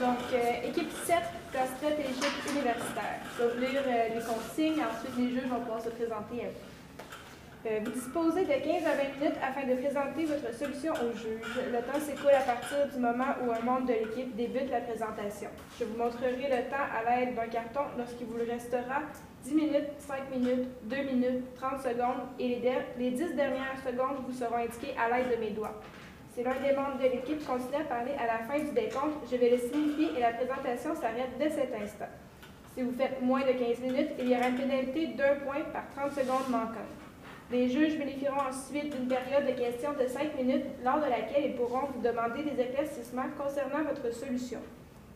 Donc, équipe 7, casse-tête et échec universitaire. Je vais vous lire les consignes, ensuite les juges vont pouvoir se présenter à vous. Vous disposez de 15 à 20 minutes afin de présenter votre solution au juge. Le temps s'écoule à partir du moment où un membre de l'équipe débute la présentation. Je vous montrerai le temps à l'aide d'un carton lorsqu'il vous restera 10 minutes, 5 minutes, 2 minutes, 30 secondes et les 10 dernières secondes vous seront indiquées à l'aide de mes doigts. Si l'un des membres de l'équipe continue à parler à la fin du décompte, je vais le signifier et la présentation s'arrête dès cet instant. Si vous faites moins de 15 minutes, il y aura une pénalité d'1 point par 30 secondes manquantes. Les juges bénéficieront ensuite d'une période de questions de 5 minutes, lors de laquelle ils pourront vous demander des éclaircissements concernant votre solution.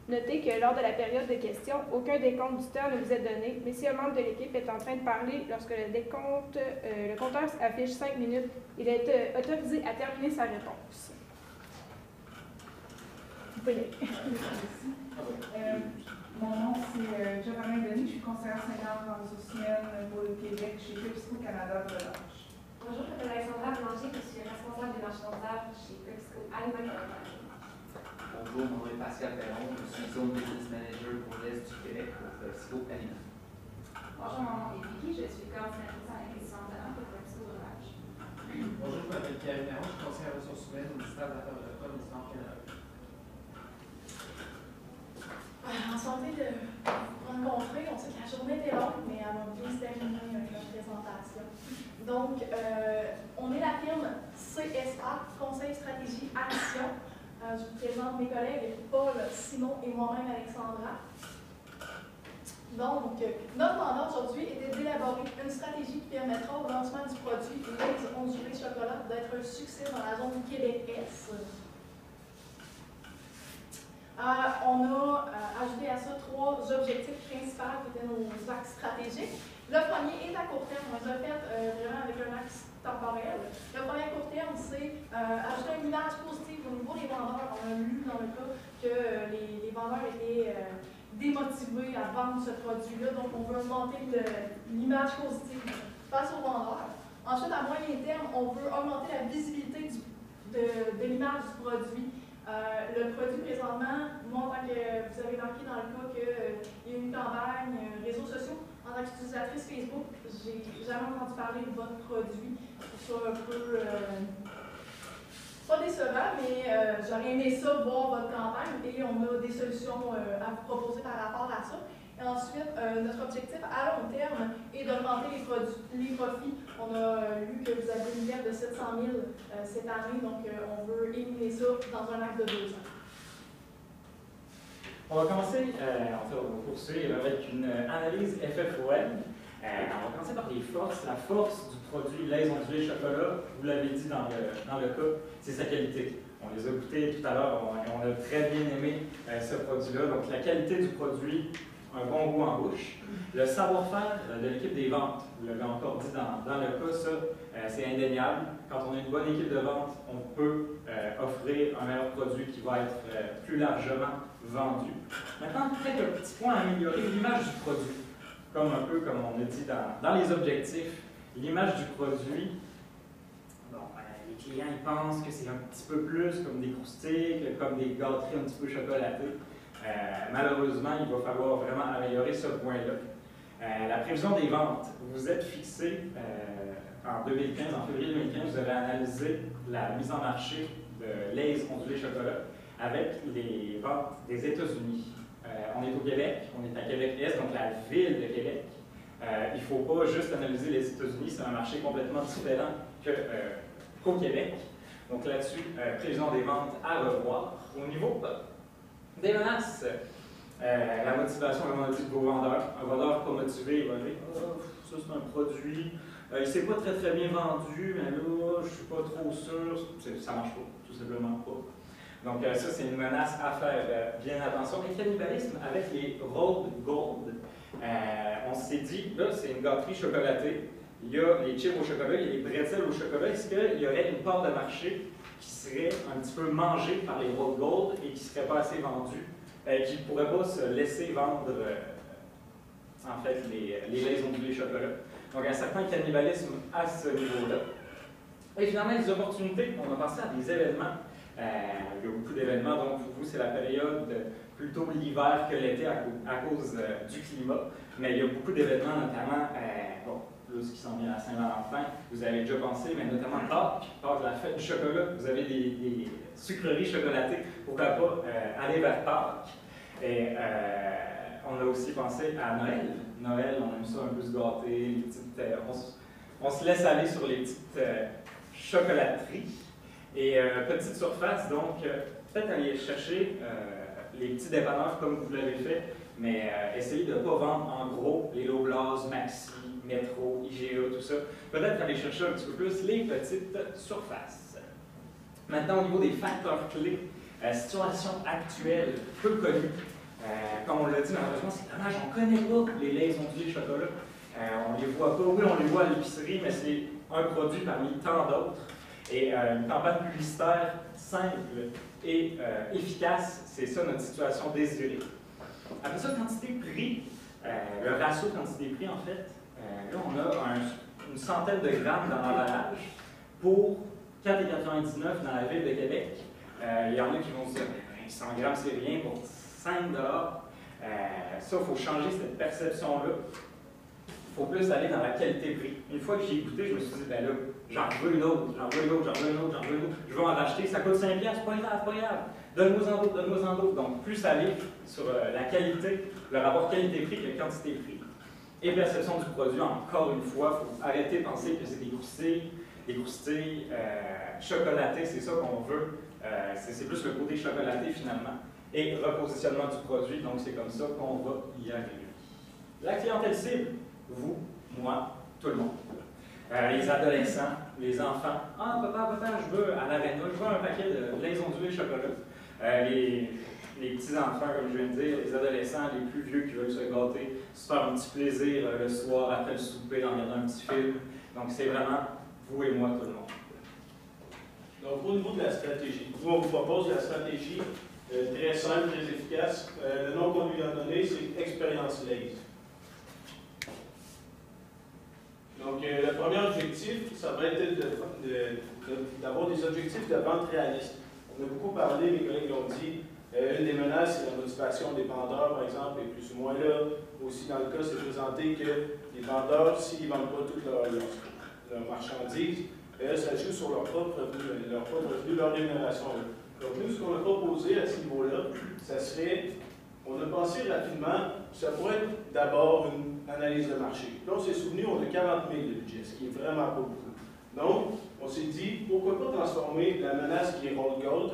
Notez que lors de la période de questions, aucun décompte du temps ne vous est donné, mais si un membre de l'équipe est en train de parler lorsque le compteur affiche 5 minutes, il est autorisé à terminer sa réponse. Vous pouvez. Mon nom, c'est Joanne Denis, je suis conseillère senior en ressources humaines pour le Québec chez PepsiCo Canada de Relâche. Bonjour, je m'appelle Alexandra Blanchet, je suis responsable des marchés d'affaires chez PepsiCo Aliment Canada. Bonjour, mon nom est Pascal Perron, je suis Zone Business Manager pour l'Est du Québec pour PepsiCo Aliment. Bonjour, mon nom est Vicky, je suis coordinatrice en acquisition de talent pour PepsiCo Relâche. Bonjour, je m'appelle Pierre Perron, je suis conseiller en ressources humaines au ministère de l'Affaires autochtones du Nord-Canada. Enchantée de vous rencontrer. On sait que la journée était longue, mais elle va bien se terminer avec la présentation. Donc, on est la firme CSA, Conseil Stratégie Action. Je vous présente mes collègues Paul, Simon et moi-même Alexandra. Donc, notre mandat aujourd'hui était d'élaborer une stratégie qui permettra au lancement du produit Lay's ondulé chocolat d'être un succès dans la zone Québec-Est. On a ajouté à ça 3 objectifs principaux qui étaient nos axes stratégiques. Le premier est à court terme. On les a fait vraiment avec un axe temporel. Le premier à court terme, c'est ajouter une image positive au niveau des vendeurs. On a lu dans le cas que les vendeurs étaient démotivés à vendre ce produit-là. Donc, on veut augmenter l'image positive face aux vendeurs. Ensuite, à moyen terme, on veut augmenter la visibilité de l'image du produit. Le produit présentement, moi, en tant que vous avez marqué dans le cas qu'il y a une campagne réseaux sociaux, en tant qu'utilisatrice Facebook, j'ai jamais entendu parler de votre produit. Je trouve ça un peu pas décevant, mais j'aurais aimé ça, voir votre campagne, et on a des solutions à vous proposer par rapport à ça. Et ensuite, notre objectif à long terme est d'augmenter les profits. On a lu que vous avez une dette de 700 000 cette année, donc on veut éliminer ça dans un acte de 2 ans. On va commencer, on va poursuivre avec une analyse FFOL. On va commencer par les forces. La force du produit Lay's ondulé chocolat, vous l'avez dit dans le cas, c'est sa qualité. On les a goûtés tout à l'heure, on a très bien aimé ce produit-là. Donc la qualité du produit, un bon goût en bouche. Le savoir-faire de l'équipe des ventes, vous l'avez encore dit dans le cas, ça, c'est indéniable. Quand on a une bonne équipe de vente, on peut offrir un meilleur produit qui va être plus largement vendu. Maintenant, peut-être un petit point à améliorer, l'image du produit. Un peu comme on a dit dans les objectifs, l'image du produit, bon, les clients ils pensent que c'est un petit peu plus comme des croustilles, comme des gâteries un petit peu chocolatées. Malheureusement, il va falloir vraiment améliorer ce point-là. La prévision des ventes, vous êtes fixé en 2015, en février 2015, vous avez analysé la mise en marché de Lay's ondulé chocolat avec les ventes des États-Unis. On est au Québec, on est à Québec-Est, donc la ville de Québec. Il ne faut pas juste analyser les États-Unis, c'est un marché complètement différent qu'au Québec. Donc là-dessus, prévision des ventes à revoir. Au niveau des menaces, la motivation, comme on a dit, de vos vendeurs. Un vendeur pas motivé, il va dire « Oh, ça c'est un produit, il ne s'est pas très très bien vendu, mais là, je ne suis pas trop sûr. » Ça ne marche pas, tout simplement pas. Donc ça, c'est une menace à faire bien attention. Et cannibalisme avec les Rolled Gold. On s'est dit, là, c'est une gâterie chocolatée, il y a les chips au chocolat, il y a les pretzels au chocolat. Est-ce qu'il y aurait une part de marché qui serait un petit peu mangée par les Roll Gold et qui ne serait pas assez vendue, qui ne pourrait pas se laisser vendre en fait les laits ondulés chocolat? Donc un certain cannibalisme à ce niveau-là. Et finalement, les opportunités, on a pensé à des événements. Il y a beaucoup d'événements, donc pour vous, c'est la période plutôt l'hiver que l'été à cause du climat. Mais il y a beaucoup d'événements, notamment, bon, là, ce qui s'en vient à Saint-Valentin, vous avez déjà pensé, mais notamment Pâques, la fête du chocolat, vous avez des sucreries chocolatées, pourquoi pas aller vers Pâques. Et on a aussi pensé à Noël. Noël, on aime ça un peu se gâter, les petites, on se laisse aller sur les petites chocolateries. Et petite surface, donc peut-être aller chercher les petits dépanneurs comme vous l'avez fait, mais essayez de ne pas vendre en gros les Loblaws, Maxi, Metro, IGA, tout ça. Peut-être aller chercher un petit peu plus les petites surfaces. Maintenant, au niveau des facteurs clés, situation actuelle, peu connue. Comme on l'a dit, malheureusement, c'est dommage, on ne connaît pas les laits ondulés chocolat. On ne les voit pas, oui, on les voit à l'épicerie, mais c'est un produit parmi tant d'autres. Et une campagne publicitaire simple et efficace, c'est ça notre situation désirée. Après ça, quantité-prix, le ratio quantité-prix, en fait, là, on a une centaine de grammes dans l'emballage pour 4,99 $ dans la ville de Québec. Il y en a qui vont se dire 100 grammes, c'est rien pour 5 $. Ça, il faut changer cette perception-là. Il faut plus aller dans la qualité-prix. Une fois que j'ai écouté, je me suis dit, ben là, j'en veux une autre, je veux en racheter, ça coûte 5 $, c'est pas grave, donne-moi en d'autres. Donc, plus aller sur la qualité, le rapport qualité-prix que la quantité-prix. Et perception du produit, encore une fois, il faut arrêter de penser que c'est des croustilles chocolatées, c'est ça qu'on veut. C'est plus le côté chocolaté finalement. Et repositionnement du produit, donc c'est comme ça qu'on va y arriver. La clientèle cible, vous, moi, tout le monde. Les adolescents, les enfants. Ah, papa, je veux à l'aréna, je veux un paquet de laits ondulés chocolat. Les petits-enfants, comme je viens de dire, les adolescents, les plus vieux qui veulent se gâter, se faire un petit plaisir le soir après le souper en regardant un petit film. Donc, c'est vraiment vous et moi, tout le monde. Donc, au niveau de la stratégie, nous, on vous propose la stratégie très simple, très efficace. Le nom qu'on lui a donné, c'est Expérience Lays. Donc, le premier objectif, ça va être d'avoir des objectifs de vente réalistes. On a beaucoup parlé, mes collègues l'ont dit, une des menaces, c'est la motivation des vendeurs, par exemple, et plus ou moins là. Aussi, dans le cas, c'est présenté que les vendeurs, s'ils ne vendent pas toutes leurs marchandises, ça joue sur leur propre revenu, leur rémunération. Donc, nous, ce qu'on a proposé à ce niveau-là, ça serait, on a pensé rapidement, ça pourrait être d'abord une analyse de marché. Là, on s'est souvenu, on a 40 000 de budget, ce qui est vraiment pas beaucoup. Donc, on s'est dit, pourquoi pas transformer la menace qui est Roll Gold,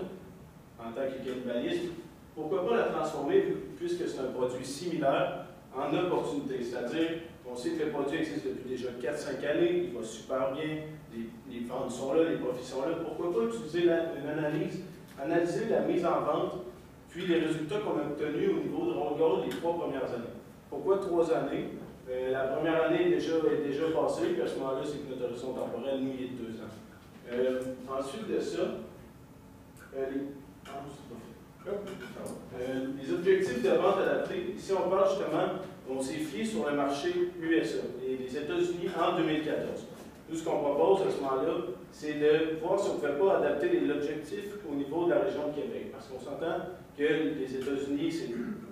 en tant que cannibalisme, pourquoi pas la transformer, puisque c'est un produit similaire, en opportunité. C'est-à-dire, on sait que le produit existe depuis déjà 4-5 années, il va super bien, les ventes sont là, les profits sont là. Pourquoi pas utiliser une analyse, analyser la mise en vente, puis les résultats qu'on a obtenus au niveau de Roll Gold les 3 premières années. Pourquoi 3 années? La première année est déjà passée, puis à ce moment-là, c'est que notre horizon temporel, nous, il est de 2 ans. Ensuite de ça, les objectifs de vente adaptés. Ici, on parle justement, on s'est fié sur le marché USA et les États-Unis en 2014. Nous, ce qu'on propose à ce moment-là, c'est de voir si on ne pouvait pas adapter l'objectif au niveau de la région de Québec. Parce qu'on s'entend que les États-Unis,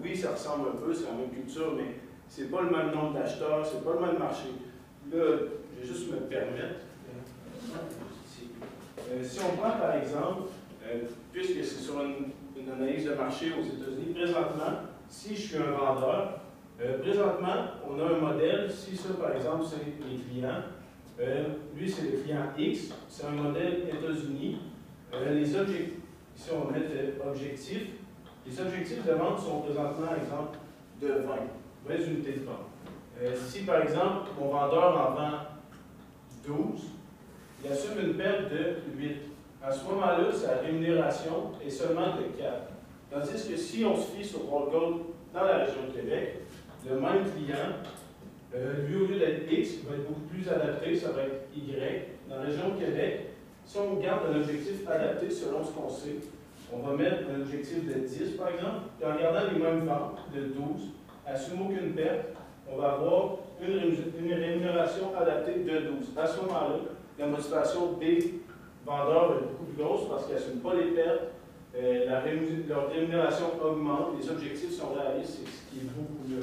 oui, ça ressemble un peu, c'est la même culture, mais c'est pas le même nombre d'acheteurs, c'est pas le même marché. Là, je vais juste me permettre. Si on prend par exemple, puisque c'est sur une analyse de marché aux États-Unis, présentement, si je suis un vendeur, présentement, on a un modèle, si ça par exemple c'est les clients, lui c'est le client X, c'est un modèle États-Unis. Les objectifs, ici on va mettre objectifs, les objectifs de vente sont présentement, exemple, de 20 unités de vente. Si par exemple, mon vendeur en vend 12, il assume une perte de 8. À ce moment-là, sa rémunération est seulement de 4. Tandis que si on se fie sur Roll Gold dans la région de Québec, le même client Lui, au lieu d'être X, il va être beaucoup plus adapté, ça va être Y. Dans la région de Québec, si on garde un objectif adapté selon ce qu'on sait, on va mettre un objectif de 10 par exemple, puis en gardant les mêmes ventes de 12, assumons aucune perte, on va avoir une rémunération adaptée de 12. À ce moment-là, la motivation des vendeurs est beaucoup plus grosse parce qu'ils n'assument pas les pertes, leur rémunération augmente, les objectifs sont réalistes, c'est ce qui est beaucoup mieux.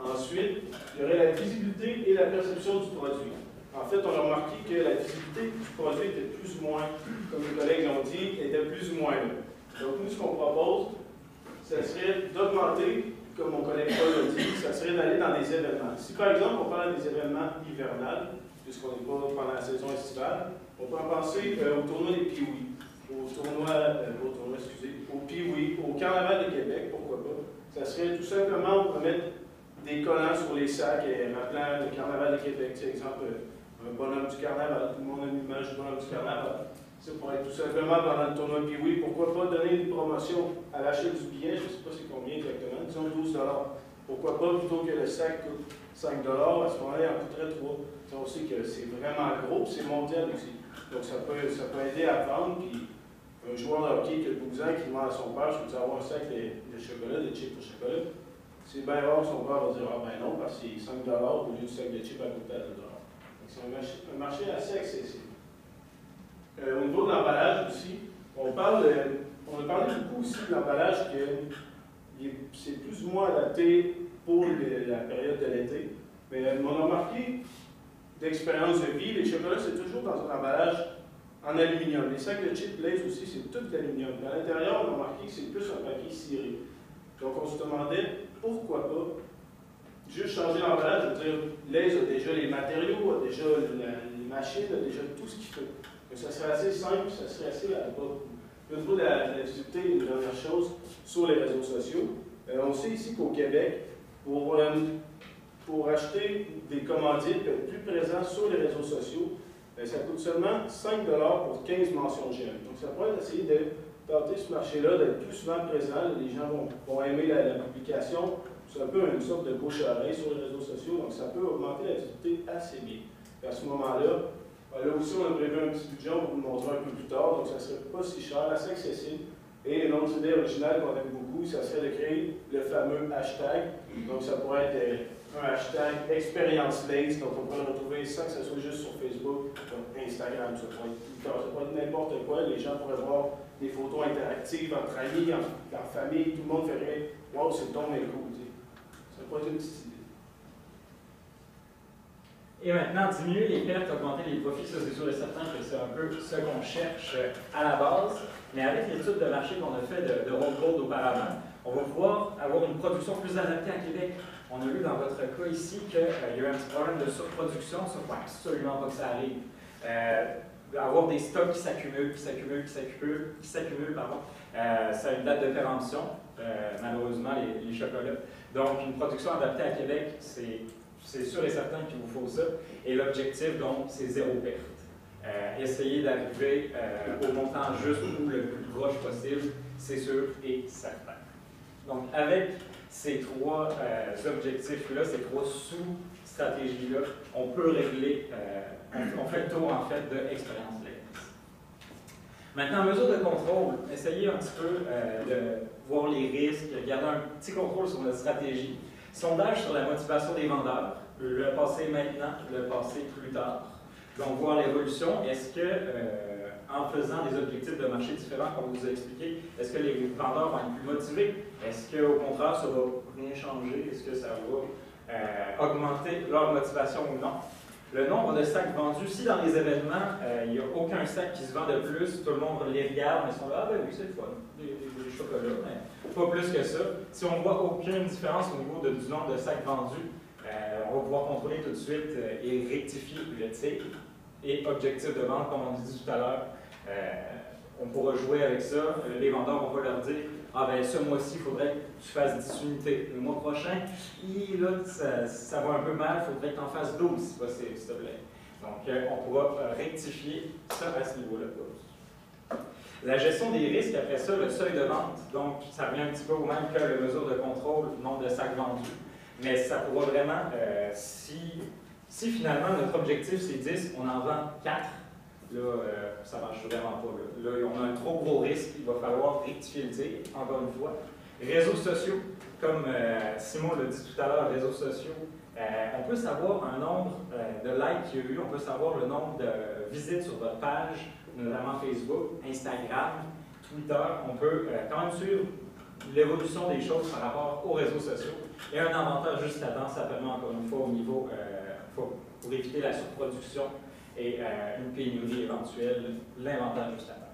Ensuite, il y aurait la visibilité et la perception du produit. En fait, on a remarqué que la visibilité du produit était plus ou moins, comme les collègues l'ont dit, était plus ou moins là. Donc, nous, ce qu'on propose, ce serait d'augmenter, comme mon collègue Paul l'a dit, ça serait d'aller dans des événements. Si, par exemple, on parle des événements hivernales, puisqu'on n'est pas pendant la saison estivale, on peut en penser au tournoi des Pee-Wee, au Pee-Wee, au Carnaval de Québec, pourquoi pas. Ça serait tout simplement, on peut mettre des collants sur les sacs rappelant le Carnaval de Québec. Par exemple, un bonhomme du Carnaval, tout le monde a une image du bonhomme du Carnaval. Ça pourrait être tout simplement pendant le tournoi Pee-Wee. Pourquoi pas donner une promotion à l'achat du billet, je ne sais pas c'est combien exactement, disons 12 $. Pourquoi pas, plutôt que le sac coûte 5 $, à ce moment-là, il en coûterait 3. On sait que c'est vraiment gros, c'est mondial aussi. Donc ça peut aider à vendre. Puis un joueur de hockey qui a 12 ans qui demande à son père, je veux avoir un sac de chocolat, de chips au chocolat. C'est bien rare, son père va dire ah ben non, parce que c'est 5 $ au lieu du sac de chips à coûter à 2 $. Donc c'est un marché assez accessible. Au niveau de l'emballage aussi, on a parlé beaucoup aussi de l'emballage que c'est plus ou moins adapté pour la période de l'été. Mais on a remarqué d'expérience de vie, les chocolats c'est toujours dans un emballage en aluminium. Les sacs de chips Lay's aussi, c'est tout d'aluminium. À l'intérieur, on a remarqué que c'est plus un papier ciré. Donc on se demandait pourquoi pas juste changer l'emballage, je veux dire, Lay's a déjà les matériaux, a déjà les machines, a déjà tout ce qu'il faut. Donc ça serait assez simple, ça serait assez à bas. Au niveau de la visibilité, une dernière chose, sur les réseaux sociaux. On sait ici qu'au Québec, pour acheter des commandites, être plus présent sur les réseaux sociaux, ça coûte seulement 5 $ pour 15 mentions j'aime. Donc ça pourrait être essayer de tenter ce marché-là, d'être plus souvent présent. Les gens vont aimer la publication. C'est un peu une sorte de bouche-à-oreille sur les réseaux sociaux, donc ça peut augmenter la visibilité assez bien. Et à ce moment-là, là aussi, on a prévu un petit budget, on va vous le montrer un peu plus tard, donc ça ne serait pas si cher, assez accessible. Et une autre idée originale qu'on aime beaucoup, ça serait de créer le fameux hashtag. Donc ça pourrait être un hashtag expérience Lay's, donc on pourrait le retrouver sans que ce soit juste sur Facebook, comme Instagram, ça pourrait être n'importe quoi. Les gens pourraient voir des photos interactives entre amis, en famille, tout le monde ferait « Wow, c'est ton écoute ». Ça pourrait être une petite idée. Et maintenant, diminuer les pertes, augmenter les profits, ça c'est sûr et certain que c'est un peu ce qu'on cherche à la base. Mais avec l'étude de marché qu'on a fait de Roll Gold auparavant, on va pouvoir avoir une production plus adaptée à Québec. On a vu dans votre cas ici qu'il y a eu un petit problème de surproduction, ça ne faut absolument pas que ça arrive. Avoir des stocks qui s'accumulent, ça a une date de péremption, malheureusement, les chocolats. Donc, une production adaptée à Québec, c'est sûr et certain qu'il vous faut ça. Et l'objectif, donc, c'est zéro perte. Essayer d'arriver au montant juste ou le plus proche possible, c'est sûr et certain. Donc, avec ces trois objectifs-là, ces trois sous-stratégies-là, on peut régler, on fait le tour en fait de expérience Lay's. Maintenant, mesure de contrôle, essayez un petit peu de voir les risques, garder un petit contrôle sur notre stratégie. Sondage sur la motivation des vendeurs, le passer maintenant, le passer plus tard. Donc, voir l'évolution. Est-ce que, en faisant des objectifs de marché différents, comme on vous a expliqué, est-ce que les vendeurs vont être plus motivés? Est-ce qu'au contraire, ça va rien changer? Est-ce que ça va augmenter leur motivation ou non? Le nombre de sacs vendus, si dans les événements, il n'y a aucun sac qui se vend de plus, tout le monde les regarde, mais ils sont là, ah ben oui, c'est le fun, des chocolats, mais pas plus que ça. Si on ne voit aucune différence au niveau du nombre de sacs vendus, on va pouvoir contrôler tout de suite et rectifier le tir. Et objectif de vente, comme on dit tout à l'heure, on pourra jouer avec ça. Les vendeurs, on va leur dire ah ben ce mois-ci, il faudrait que tu fasses 10 unités. Le mois prochain, là, ça va un peu mal, il faudrait que tu en fasses 12 si possible, s'il te plaît. Donc, on pourra rectifier ça à ce niveau-là. La gestion des risques, après ça, le seuil de vente. Donc, ça revient un petit peu au même que la mesure de contrôle, nombre de sacs vendus. Mais ça pourra vraiment, si finalement notre objectif c'est 10, on en vend 4, là, ça ne marche vraiment pas. Là, on a un trop gros risque, il va falloir rectifier le tir, encore une fois. Réseaux sociaux, comme Simon l'a dit tout à l'heure, réseaux sociaux, on peut savoir un nombre de likes qu'il y a eu, on peut savoir le nombre de visites sur votre page, notamment Facebook, Instagram, Twitter. On peut quand même suivre l'évolution des choses par rapport aux réseaux sociaux. Et un inventaire juste là-dedans, ça permet encore une fois au niveau, pour éviter la surproduction et une pénurie éventuelle, l'inventaire juste là-dedans.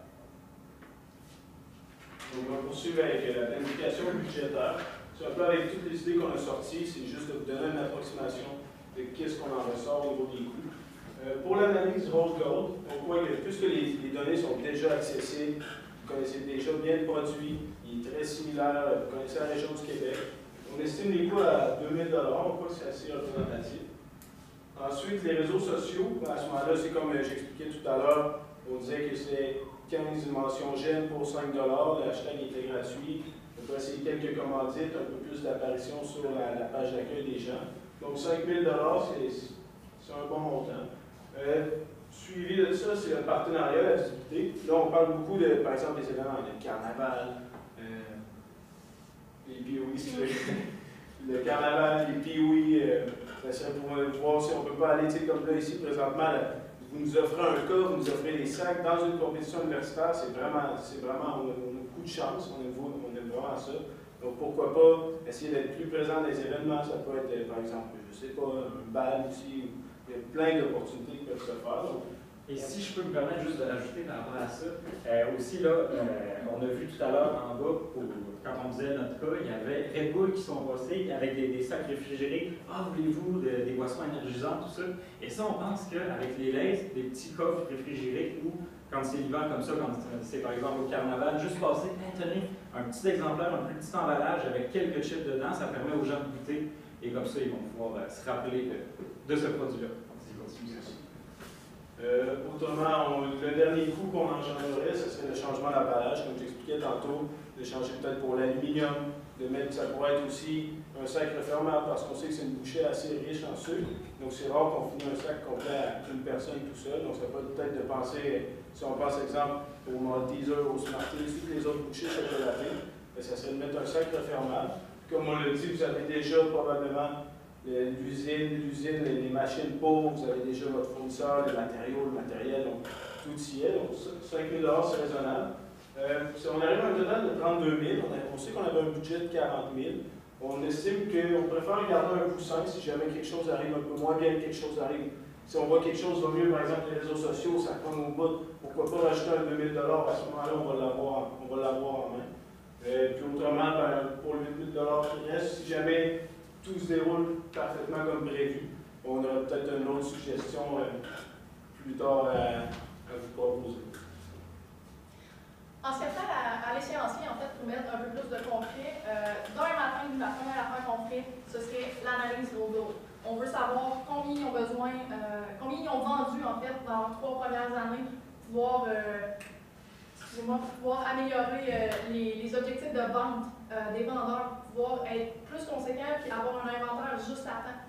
Donc, on va poursuivre avec la planification budgétaire. C'est un peu avec toutes les idées qu'on a sorties, c'est juste de vous donner une approximation de qu'est-ce qu'on en ressort au niveau des coûts. Pour l'analyse Road Gold, on voit que puisque les données sont déjà accessibles, vous connaissez déjà bien le produit, il est très similaire, vous connaissez la région du Québec. On estime les coûts à 2 000 $, on voit que c'est assez représentatif. Ensuite, les réseaux sociaux, à ce moment-là, c'est comme j'expliquais tout à l'heure, on disait que c'est 15 mentions j'aime pour 5 $, le hashtag était gratuit. On peut essayer quelques commandites, un peu plus d'apparition sur la page d'accueil des gens. Donc 5 000 $, c'est un bon montant. Suivi de ça, c'est le partenariat, la visibilité. Là, on parle beaucoup de, par exemple, des événements, le carnaval, les POI, le carnaval, les POI, ça serait pour voir si on ne peut pas aller, tu sais, comme là, ici, présentement, là, vous nous offrez un cas, vous nous offrez des sacs dans une compétition universitaire, c'est vraiment, on a beaucoup de chance, on aime vraiment ça. Donc pourquoi pas essayer d'être plus présent dans les événements, ça peut être, par exemple, je ne sais pas, un bal aussi, il y a plein d'opportunités qui peuvent se faire. Donc. Et si je peux me permettre juste de rajouter par rapport à ça, aussi là, on a vu tout à l'heure en bas, quand on faisait notre cas, il y avait Red Bull qui sont passés avec des sacs réfrigérés. Ah, voulez-vous des boissons énergisantes, tout ça? Et ça, on pense qu'avec les Lays, des petits coffres réfrigérés ou quand c'est l'hiver comme ça, quand c'est par exemple au carnaval, juste passer, tenez, un petit exemplaire, un plus petit emballage avec quelques chips dedans, ça permet aux gens de goûter et comme ça, ils vont pouvoir se rappeler de ce produit-là. Autrement, le dernier coût qu'on engendrerait, ce serait le changement d'emballage, comme j'expliquais tantôt, de changer peut-être pour l'aluminium, de mettre, ça pourrait être aussi un sac refermable parce qu'on sait que c'est une bouchée assez riche en sucre, donc c'est rare qu'on finisse un sac complet à une personne tout seul, donc ça peut peut-être de penser, si on pense exemple au Malteser, au Smarties, toutes les autres bouchées chocolatées, ça serait de mettre un sac refermable. Comme on l'a dit, vous avez déjà probablement l'usine, les machines pour, vous avez déjà votre fournisseur, les matériaux, le matériel, donc tout y est. Donc 5 000 $, c'est raisonnable. On arrive à un total de 32 000 $. On sait qu'on avait un budget de 40 000 $. On estime qu'on préfère garder un coussin si jamais quelque chose arrive un peu moins bien, quelque chose arrive. Si on voit quelque chose va mieux, par exemple les réseaux sociaux, ça prend au bout, pourquoi pas rajouter un 2 000 $, à ce moment-là, on va l'avoir en main. Puis autrement, pour le 8 000 $ qui reste, si jamais tout se déroule parfaitement comme prévu, on aura peut-être une autre suggestion plus tard à vous proposer. En ce qui a trait à l'échéancier, en fait, pour mettre un peu plus de concret, demain matin, la première affaire qu'on ferait, ce serait l'analyse Rodo. On veut savoir combien ils ont besoin, combien ils ont vendu, en fait, dans les 3 premières années, pour pouvoir améliorer les objectifs de vente des vendeurs, pouvoir être plus conséquents et avoir un inventaire juste à temps.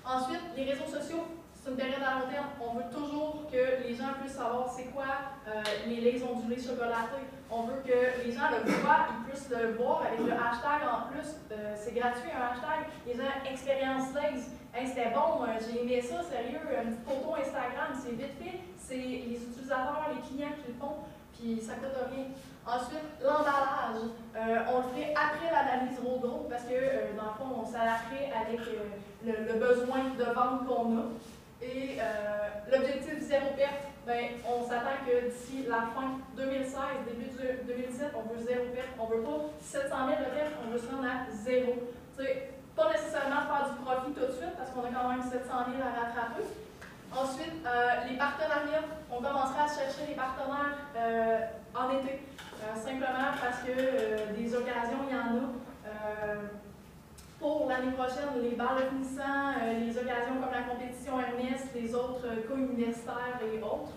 Ensuite, les réseaux sociaux, c'est une période à long terme. On veut toujours que les gens puissent savoir c'est quoi les Lays ondulés chocolatés. On veut que les gens le voient, ils puissent le voir avec le hashtag en plus. C'est gratuit, un hashtag. Les gens, expérience Lays. Hey, c'était bon, j'ai aimé ça, sérieux. Une petite photo Instagram, c'est vite fait. C'est les utilisateurs, les clients qui le font, puis ça coûte rien. Ensuite, l'emballage. On le ferait après l'analyse Rodo parce que, dans le fond, on s'adapterait avec le besoin de vente qu'on a. Et l'objectif zéro perte, ben, on s'attend que d'ici la fin 2016, début 2017, on veut zéro perte. On ne veut pas 700 000 de perte, on veut se rendre à zéro. T'sais, pas nécessairement faire du profit tout de suite parce qu'on a quand même 700 000 à rattraper. Ensuite, les partenariats, on commencera à chercher les partenaires en été. Simplement parce que des occasions, il y en a. Pour l'année prochaine, les balles finissants, les occasions comme la compétition Ernest, les autres cas universitaires et autres.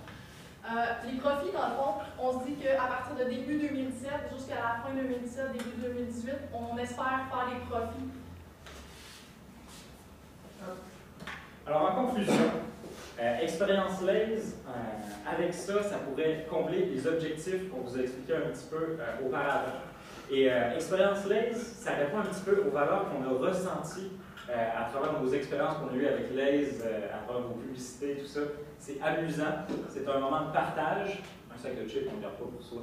Les profits, dans le fond, on se dit qu'à partir de début 2017 jusqu'à la fin 2017, début 2018, on espère faire les profits. Alors, en conclusion, Expérience LAISE, avec ça, ça pourrait combler les objectifs qu'on vous a expliqué un petit peu auparavant. Et Expérience LAISE, ça répond un petit peu aux valeurs qu'on a ressenties à travers nos expériences qu'on a eues avec LAISE, à travers vos publicités, tout ça. C'est amusant, c'est un moment de partage. Un sac de chips, on ne garde pas pour soi.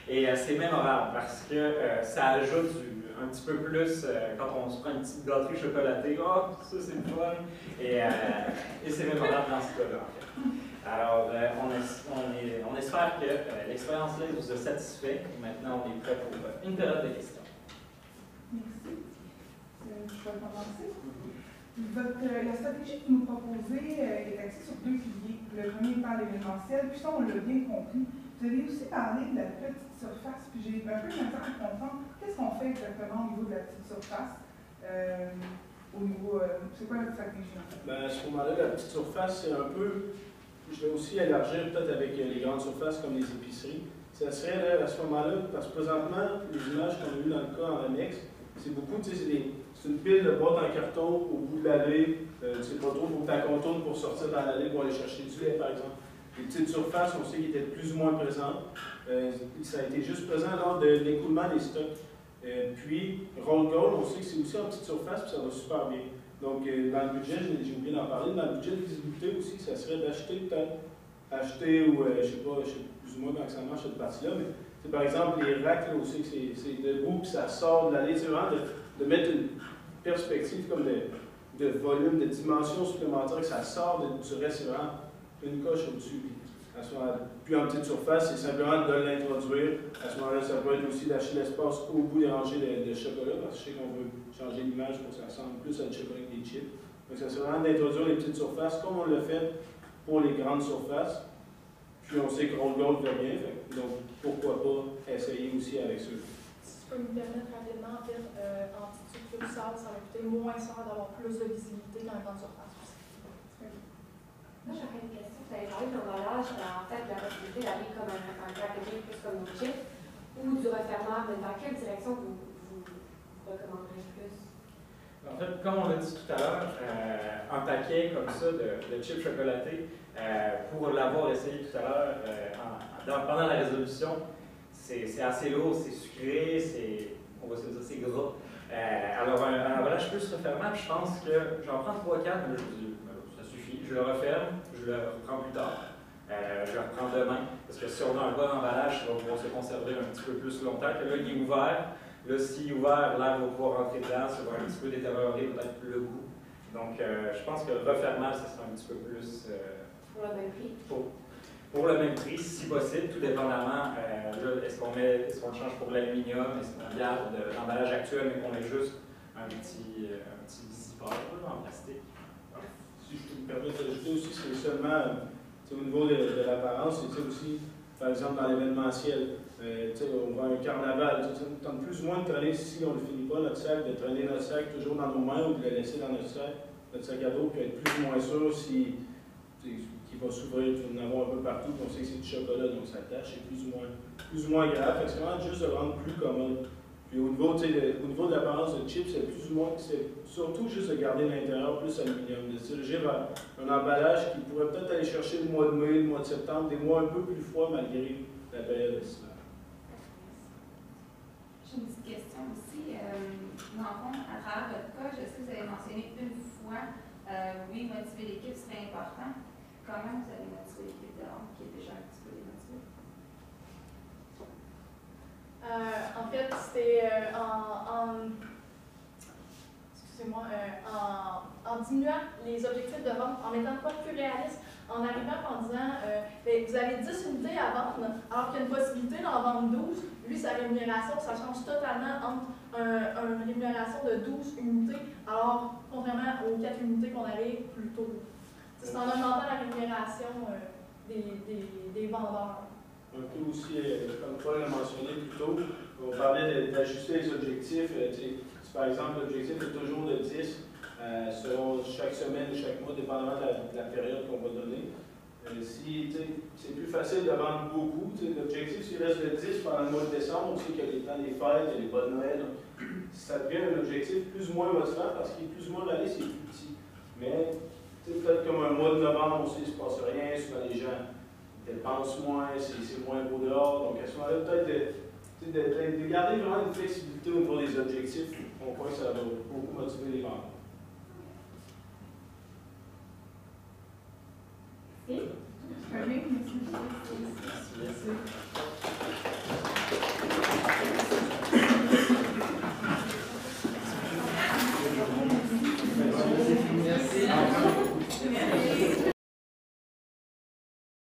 Et c'est mémorable parce que ça ajoute un petit peu plus quand on se prend une petite gâterie chocolatée. Oh, ça c'est le fun! Et c'est mémorable dans ce cas-là, en fait. Alors, on espère que l'expérience LAISE vous a satisfait. Maintenant, on est prêt pour une période de questions. Merci. Je vais commencer. La stratégie que vous nous proposez est axée sur deux piliers. Le premier étant l'événementiel, puis ça, on l'a bien compris. Vous avez aussi parlé de la petite surface, puis j'ai un peu de temps à comprendre qu'est-ce qu'on fait exactement au niveau de la petite surface. Au niveau, c'est quoi la stratégie en fait? Ben, à ce moment-là, la petite surface, c'est un peu. Je vais aussi élargir peut-être avec les grandes surfaces comme les épiceries. Ça serait là, à ce moment-là, parce que présentement, les images qu'on a eues dans le cas en annexe, c'est beaucoup, tu sais, c'est une pile de boîtes en carton au bout de l'allée. Tu sais pas trop, il faut que tu contournes pour sortir dans l'allée pour aller chercher du lait, par exemple. Les petites surfaces, on sait qu'ils étaient plus ou moins présentes. Ça a été juste présent lors de l'écoulement des stocks. Puis, Roll Gold, on sait que c'est aussi en petite surface, puis ça va super bien. Donc, dans le budget, j'ai oublié d'en parler, dans le budget de visibilité aussi, ça serait d'acheter peut-être, ou je sais plus ou moins comment ça marche cette partie-là, mais c'est par exemple les racks, là aussi, c'est debout, puis ça sort de l'allée. C'est vraiment de mettre une perspective comme de volume, de dimension supplémentaire, que ça sort du reste, c'est vraiment une coche au-dessus. Puis en petite surface, c'est simplement de l'introduire. À ce moment-là, ça peut être aussi d'acheter l'espace au bout des rangées de chocolat, parce que je sais qu'on veut changer l'image pour que ça ressemble plus à du chocolat que des chips. Donc, ça serait vraiment d'introduire les petites surfaces, comme on l'a fait pour les grandes surfaces. Puis on sait que Roll Gold va bien, donc pourquoi pas essayer aussi avec ceux-là. Si tu peux me permettre rapidement, en fait, en petite succursale, ça va coûter moins cher d'avoir plus de visibilité dans la grande surface aussi. Moi, j'aurais une question. Vous avez parlé de l'emballage, en fait, de la possibilité d'aller comme un packaging plus comme nos chips ou du refermable. Dans quelle direction vous recommanderez plus? En fait, comme on l'a dit tout à l'heure, un paquet comme ça de chips chocolatés, pour l'avoir essayé tout à l'heure, pendant la résolution, c'est assez lourd, c'est sucré, on va se dire, c'est gras. Alors, un emballage plus refermable, je pense que j'en prends 3-4, mais là, je dis, ça suffit, je le referme, je le reprends plus tard. Je le reprends demain, parce que si on a un bon emballage, ça va pouvoir se conserver un petit peu plus longtemps que là, il est ouvert. Là, s'il est ouvert, l'air va pouvoir rentrer dedans, ça va un petit peu détériorer peut-être le goût. Donc, je pense que refermable, ça sera un petit peu plus... Pour le même prix? Pour le même prix, si possible, tout dépendamment. Est-ce qu'on le change pour l'aluminium, est-ce qu'on garde l'emballage actuel, mais qu'on met juste un petit zipper en plastique? Si je peux me permettre d'ajouter aussi, c'est seulement au niveau de l'apparence, c'est aussi, par exemple, dans l'événementiel. On va à un carnaval, ça nous tente plus ou moins de traîner, si on ne le finit pas, notre sac, de traîner notre sac toujours dans nos mains ou de le laisser dans notre sac à dos, puis être plus ou moins sûr qu'il va s'ouvrir, il faut en avoir un peu partout, puis on sait que c'est du chocolat, donc ça tâche, c'est plus ou moins grave. C'est vraiment juste de le rendre plus commode. Puis au niveau de l'apparence de chips, c'est plus ou moins, c'est surtout juste de garder l'intérieur plus aluminium, de se diriger vers un emballage qui pourrait peut-être aller chercher le mois de mai, le mois de septembre, des mois un peu plus froids malgré la période estivale. J'ai une petite question aussi. Dans le fond, à travers votre cas, je sais que vous avez mentionné une fois, oui, motiver l'équipe serait important. Comment vous allez motiver l'équipe dehors, qui est déjà un petit peu démotivée? En fait, c'était en diminuant les objectifs de vente, en mettant pas plus réaliste, en arrivant en disant vous avez 10 unités à vendre, alors qu'il y a une possibilité d'en vendre 12. Lui, sa rémunération, ça change totalement entre une rémunération de 12 unités, alors contrairement aux 4 unités qu'on avait plus tôt. C'est en augmentant la rémunération des vendeurs. Un peu aussi, comme Paul l'a mentionné plus tôt, on parlait d'ajuster les objectifs. Par exemple, l'objectif est toujours de 10 selon chaque semaine ou chaque mois, dépendamment de la période qu'on va donner. Si c'est plus facile de vendre beaucoup, l'objectif, s'il reste de 10 pendant le mois de décembre, on sait qu'il y a les temps des fêtes, il y a les bonnes Noël, ça devient un objectif plus ou moins motivant parce qu'il est plus ou moins réaliste, c'est plus petit. Mais peut-être comme un mois de novembre aussi, il ne se passe rien, souvent les gens dépensent moins, c'est moins beau dehors. Donc à ce moment-là, peut-être de garder vraiment une flexibilité au niveau des objectifs. On croit que ça va beaucoup motiver les vendeurs. Merci. Très bien, merci. Merci.